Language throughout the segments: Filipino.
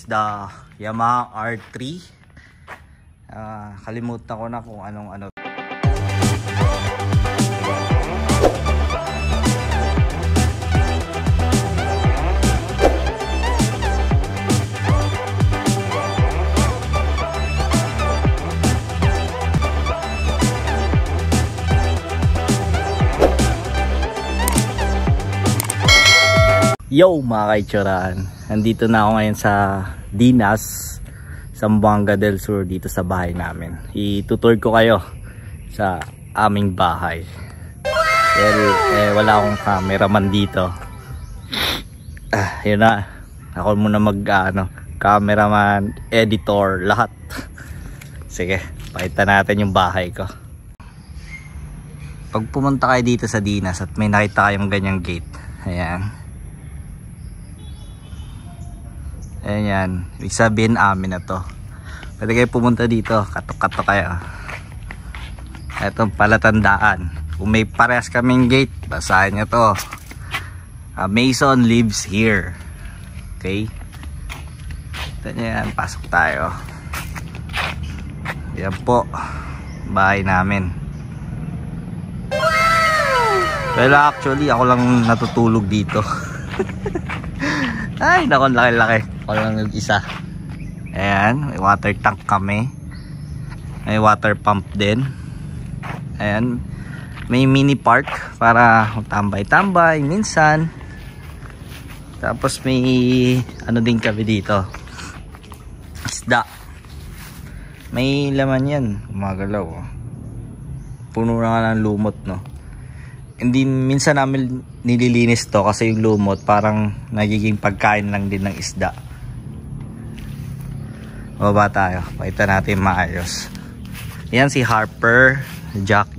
the Yamaha R3. Kalimutan ko na kung anong ano. Yo mga kaitsurahan, nandito na ako ngayon sa Dinas, Zamboanga del Sur, dito sa bahay namin. Itutur ko kayo sa aming bahay. Well, wala akong cameraman dito. Yun na, ako muna cameraman, editor, lahat. Sige, pakita natin yung bahay ko. Pag pumunta kayo dito sa Dinas at may nakita kayong ganyang gate, ayan. Ayan, ibig sabihin amin na to. Pwede kayo pumunta dito, katok-katok kayo. Ito palatandaan. Kung may parehas kaming gate, basahin nyo to. Mason lives here. Okay? Ito nyo yan, pasok tayo. Yan po, bahay namin. Well, actually, ako lang natutulog dito. Ay, naku, laki-laki. Ako lang nag-isa. Ayan, may water tank kami. May water pump din. Ayan, may mini park para tambay-tambay minsan. Tapos may ano din kami dito, isda. May laman yan, gumagalaw. Puno na nga ng lumot, no? Hindi minsan namin nililinis to kasi yung lumot parang nagiging pagkain lang din ng isda. Baba tayo, pakita natin maayos. Yan si Harper, Jack.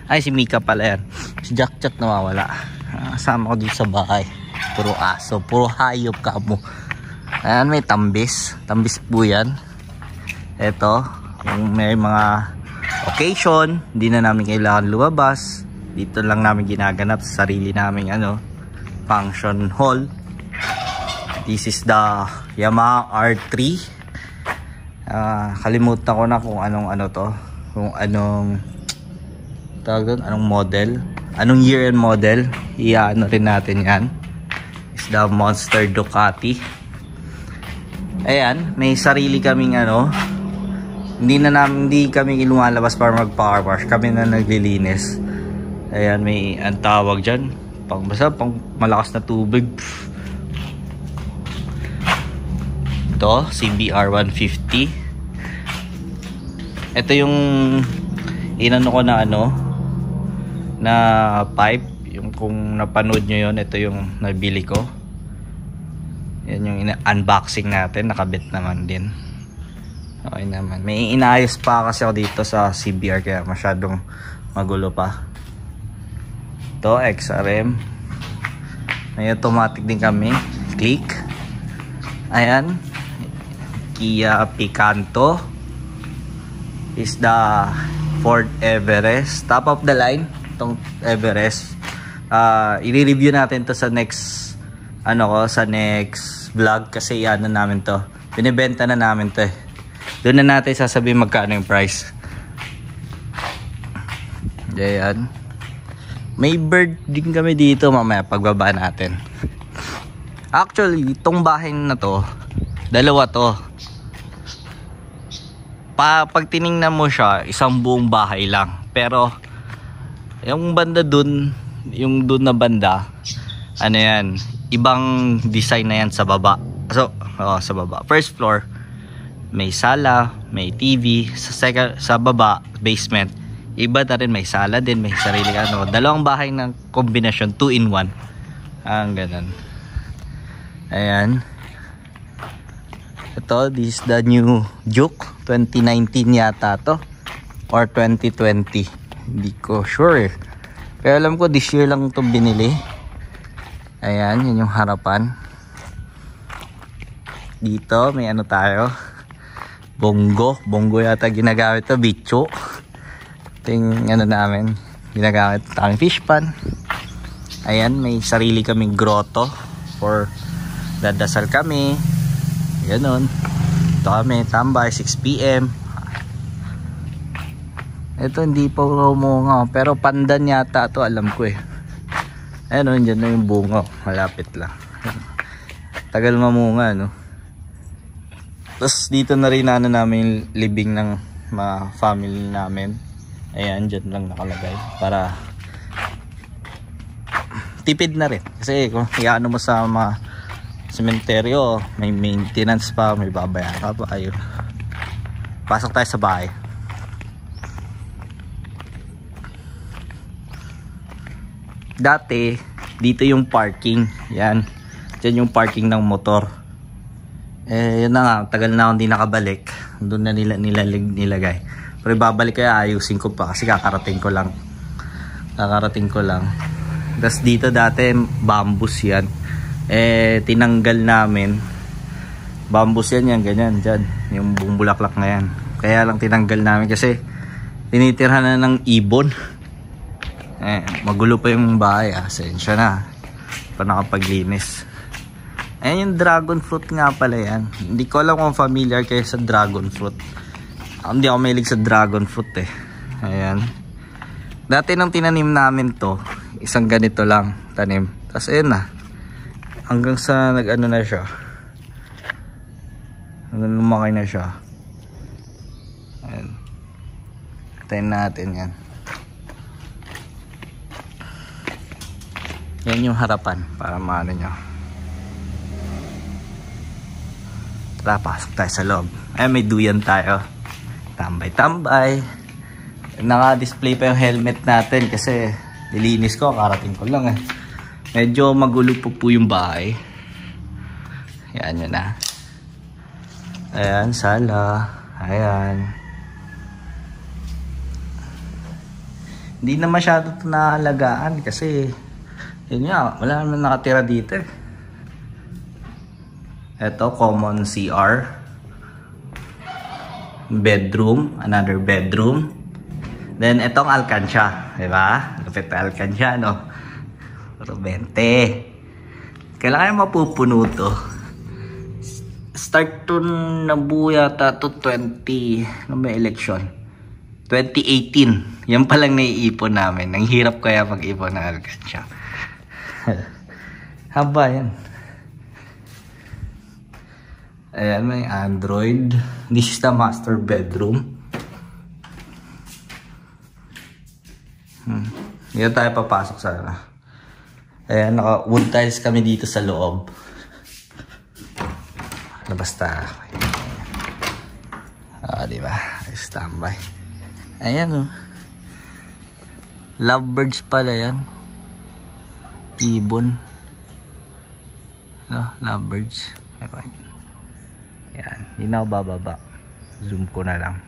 Ay, si Mika pala yan. Si Jack nawawala. Kasama ko dito sa bahay. Puro aso, puro hayop ka mo. Ayan, may tambis po yan. Eto, kung may mga occasion, hindi na namin kailangan lumabas. Dito lang namin ginaganap sa sarili naming function hall. This is the Yamaha R3. Kalimutan ko na kung anong model, anong year and model. Iano rin natin yan. Is the Monster Ducati. Ayan, may sarili kaming hindi kami lumalabas para mag power wash, kami na naglilinis. Ayan, may ang tawag dyan, pang malakas na tubig. Ito, CBR 150. Ito yung inano ko na pipe. Yung kung napanood nyo yun, ito yung nabili ko. Yan yung unboxing natin, nakabit naman din. Okay naman. May inaayos pa kasi ako dito sa CBR kaya masyadong magulo pa. Ito, XRM. May automatic din kami. Click. Ayan. Kia Picanto. Is the Ford Everest. Top of the line. Itong Everest. I-review natin to sa next sa next vlog kasi namin to. Binibenta na namin to. Doon na natin sasabihin magkano yung price. Ayan. May bird din kami dito mamaya pagbaba natin. Actually, itong bahay na to, dalawa to. Pag tiningnan mo siya, isang buong bahay lang. Pero yung banda dun, yung dun na banda, yan, ibang design na yan sa baba. So, sa baba. First floor, may sala, may TV. Sa baba, basement, iba na rin, may sala din, may sarili dalawang bahay ng kombinasyon, 2-in-1. Ganun. Ayan. Ito, this is the new Juke. 2019 yata to. Or 2020. Hindi ko sure. Pero alam ko this year lang ito binili. Ayan, yun yung harapan. Dito, may tayo. Bongo yata ginagamit to, bicho. Ito yung namin, ginagamit tayong fish pan. Ayan, may sarili kaming grotto for dadasal kami. Ganon. Ito kami, tambay, 6 PM. Ito hindi pa umunga, pero pandan yata ito, alam ko eh. Ayun, dyan na yung bunga, malapit lang. Tagal mamunga, no? Tapos dito na rin namin yung living ng mga family namin. Ayan, dyan lang nakalagay para tipid na rin. Kasi kung iano mo sa mga sementeryo, may maintenance pa, may babayaran pa. Ayun. Pasok tayo sa bahay. Dati, dito yung parking. Yan. Diyan yung parking ng motor. Yun na nga, tagal na akong di nakabalik. Doon na nilagay. Pero babalik kaya ayusin ko pa kasi kakarating ko lang. Tapos dito dati bambus yan. Tinanggal namin. Bambus yan, ganyan dyan. Yung buong bulaklak na yan. Kaya lang tinanggal namin kasi tinitirhan na ng ibon. Magulo pa yung bahay. Sensya na. Pa nakapaglinis. Ayan yung dragon fruit nga pala yan. Hindi ko alam kung familiar kayo sa dragon fruit. Hindi ako mahilig sa dragon fruit eh. Ayan. Dati nung tinanim namin to, isang ganito lang tanim. Tapos ayun na. Hanggang sa nag-ano na siya. Hanggang lumaki na siya. Ayan. Tayin natin yan. Yan yung harapan para maano nyo. Tara, pasok tayo sa loob. Ay, may duyan tayo. Tambay-tambay. Naka-display pa yung helmet natin kasi nilinis ko, karating ko lang eh. Medyo magulo po yung bahay. Yan yun na. Ayan, sala. Ayan. Hindi na masyado ito naalagaan kasi yun nga, wala naman nakatira dito eh. Ito, common CR. Bedroom, another bedroom. Then, itong alkansya. Diba? Lapit na alkansya, no? Pero 20. Kailangan mapupuno to. Start to nabuo yata to 20. Ano may election? 2018. Yan palang naiipon namin. Ang hirap kaya mag-ipon ng alkansya. Haba yan. Ayan, may Android. This is the master bedroom. Dito tayo papasok sana. Ayan, naka wood tiles kami dito sa loob. Basta. Diba? Standby. Ayan, oh. Lovebirds pala yan. Ibon. Lovebirds. Yan, hindi na ako bababa. Zoom ko na lang.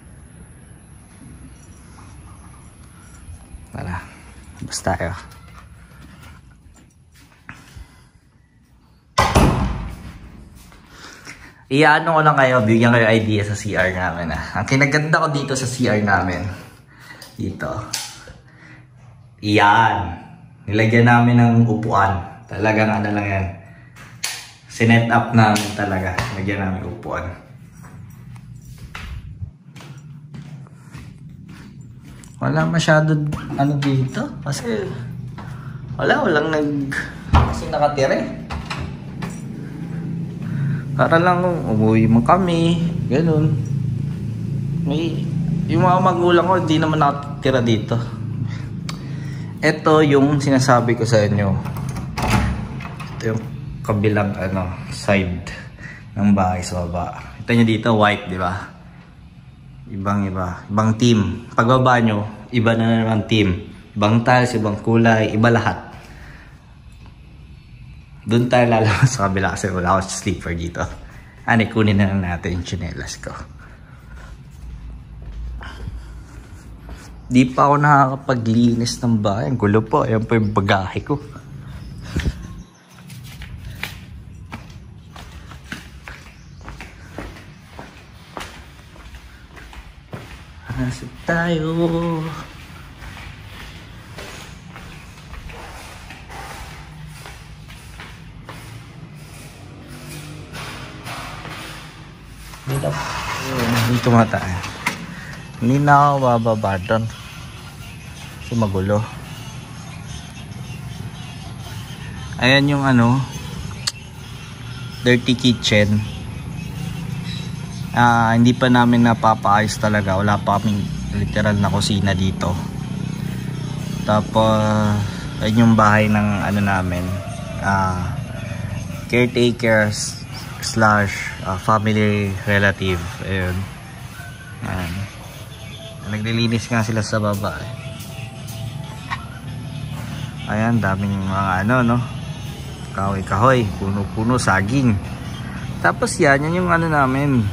Tara, basta tayo. Iyaano ko lang kayo, bigyan kayo idea sa CR namin. Ang kinaganda ko dito sa CR namin, dito. Iyan. Nilagyan namin ng upuan. Talagang ano lang yan. Sinet up namin talaga. Lagyan namin upuan. Wala masyado ano dito. Kasi walang kasi nakatira eh. Para lang umuwi mo kami. Ganun. Yung mga magulang ko hindi naman nakatira dito. Ito yung sinasabi ko sa inyo. Ito yung kabilang side ng bahay sa baba. Ito nyo dito white, di ba? Ibang team. Pagbaba nyo, iba na naman team. Ibang tiles, ibang kulay, iba lahat. Doon tayo lalabas sa kabila kasi wala ako sleeper dito. Kunin na lang natin yung chinelas ko. Di pa ako nakakapaglinis ng bahay. Ang gulo po. Ayan po yung bagahe ko. Nasip tayo. Hindi tumataas. Hindi na ako bababa doon. Kasi magulo. Ayan yung ano, dirty kitchen. Hindi pa namin napapaayos talaga. Wala pa kaming literal na kusina dito. Tapos ayun yung bahay ng ano namin, caretakers / family relative. Ayun. Ayan. Naglilinis nga sila sa baba. Ayan, daming mga ano, no, kahoy-kahoy, puno-puno, saging. Tapos yan yung ano namin.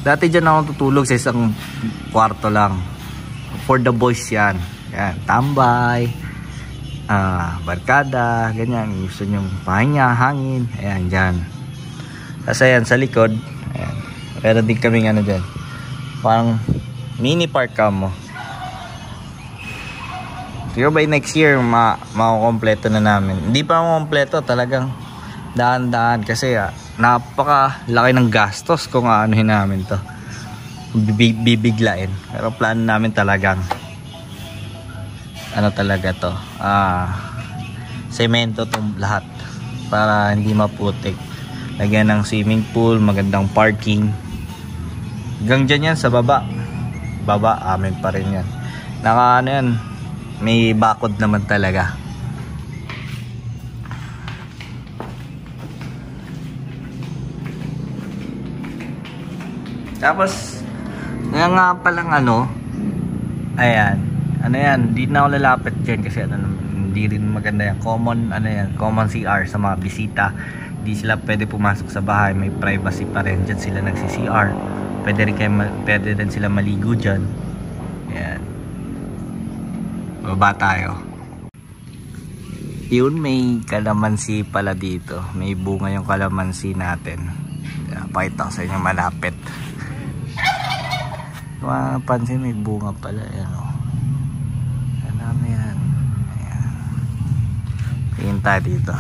Dati dyan ako tutulog sa isang kwarto lang. For the boys yan. Yan, tambay, barkada, ganyan. Gusto nyong pahinga, hangin. Ayan, dyan. Tapos ayan, sa likod, ayan, meron din kaming ano dyan. Parang mini park ka mo. Siguro by next year, makukompleto na namin. Hindi pa makukompleto, talagang daan-daan. Kasi napaka-laki ng gastos kung aanuhin namin to. Bibiglain. Pero plano namin talagang ano talaga to, semento tong lahat para hindi maputik. Lagyan ng swimming pool, magandang parking. Hanggang dyan yan sa baba. Baba, amin pa rin yan. Naka ano yan, may bakod naman talaga. Tapos nga nga palang ano, ayan, ano yan, hindi na ako lalapit dyan kasi ano, hindi rin maganda yan. Common, ano yan, common CR sa mga bisita. Hindi sila pwede pumasok sa bahay, may privacy pa rin. Dyan sila nagsi-CR. Pwede din sila maligo dyan. Ayan. Baba tayo. Yun, may kalamansi pala dito. May bunga yung kalamansi natin. Pakita ko sa inyo malapit. Mapansin, may bunga pala. Ayan, o. Ano yan? Ayan. Tingin tayo dito.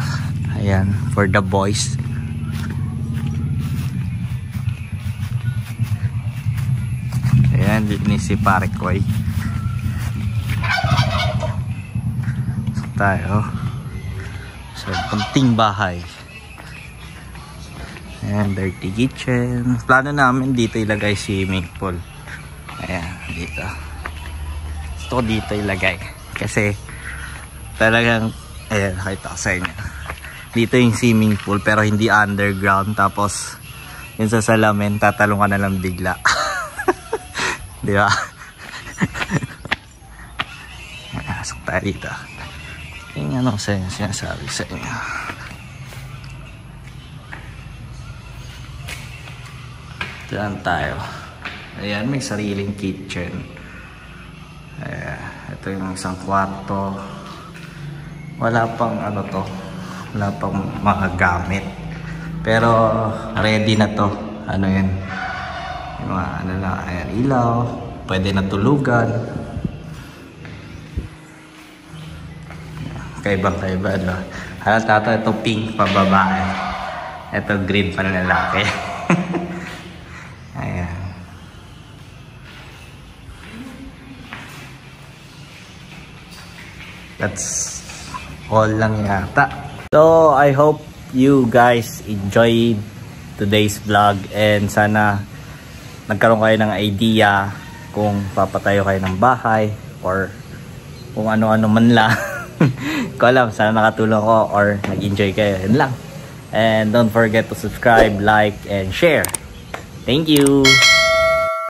Ayan, for the boys. Ayan, dito si Pare Koy. Tayo sa kunting bahay. Ayan, dirty kitchen. Plano namin dito ilagay swimming pool. Ayan, dito. Gusto ko dito ilagay kasi talagang, ayan, nakita ko sa inyo dito yung swimming pool pero hindi underground. Tapos yun sa salamin, tatalong ka na lang bigla. Di ba? Pasok tayo dito. Yung ano sa inyo, sinasabi sa inyo. Diyan tayo. Ayan, may sariling kitchen. Ayan, ito yung isang kwarto. Wala pang ano to, wala pang mga gamit. Pero ready na to. Ano yan? Yung mga ano na, ayan, ilaw. Pwede na tulugan. Kaibang-kaiba, diba? Halata ito, ito pink pa babae. Ito green pa na lalaki. Ayan. That's all lang yata. So, I hope you guys enjoyed today's vlog. And sana nagkaroon kayo ng idea kung papatayo kayo ng bahay or kung ano-ano man lang. Ko alam, sana nakatulong ko or nag-enjoy kayo. Yun lang. And don't forget to subscribe, like, and share. Thank you!